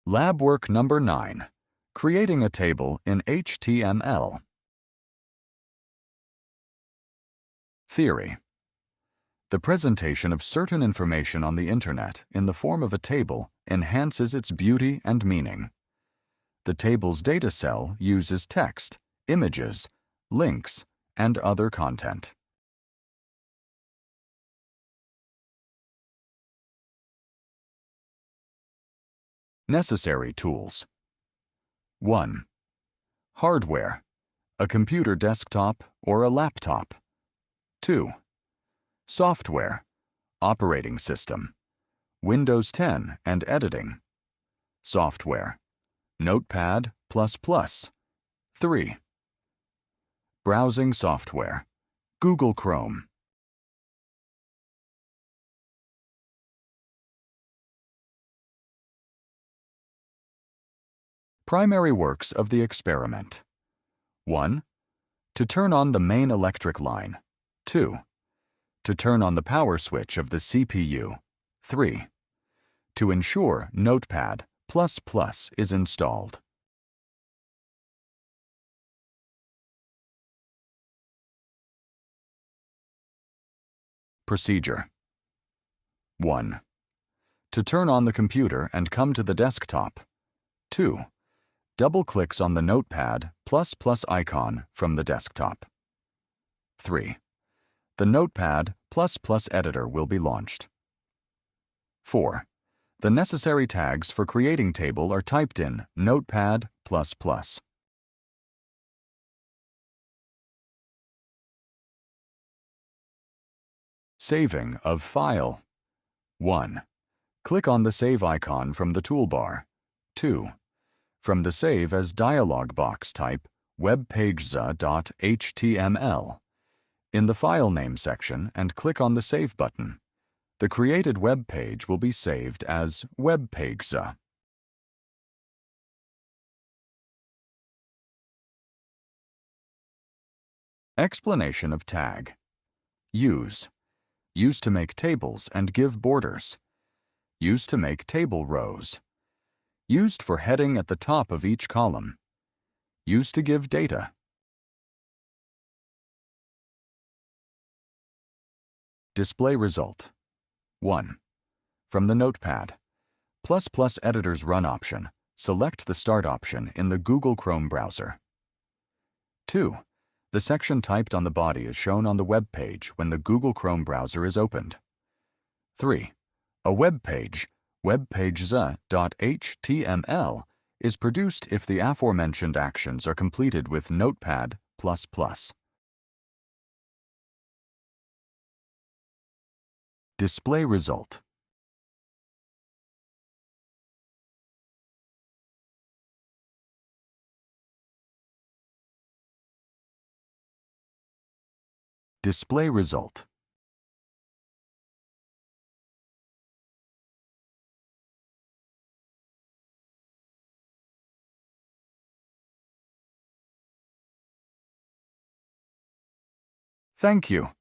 Lab work number 9. Creating a table in HTML. Theory. The presentation of certain information on the Internet in the form of a table enhances its beauty and meaning. The table's data cell uses text, images, links, and other content. Necessary tools. 1. Hardware, a computer desktop or a laptop. 2. Software, operating system, Windows 10 and editing. Software, Notepad++. 3. Browsing software, Google Chrome. Primary works of the experiment. 1. To turn on the main electric line. 2. To turn on the power switch of the CPU. 3. To ensure Notepad++ is installed. Procedure. 1. To turn on the computer and come to the desktop. 2. Double-clicks on the Notepad++ icon from the desktop. 3. The Notepad++ editor will be launched. 4. The necessary tags for creating table are typed in Notepad++. Saving of file. 1. Click on the Save icon from the toolbar. 2. From the Save as dialog box, type webpagesa.html in the File Name section and click on the Save button. The created web page will be saved as webpagesa. Explanation of tag. Use. Used to make tables and give borders. Used to make table rows. Used for heading at the top of each column. Used to give data. Display result. 1. From the Notepad. ++ Editor's Run option, select the Start option in the Google Chrome browser. 2. The section typed on the body is shown on the web page when the Google Chrome browser is opened. 3. A web page, webpagesa.html, is produced if the aforementioned actions are completed with Notepad++. Display result. Display result. Thank you.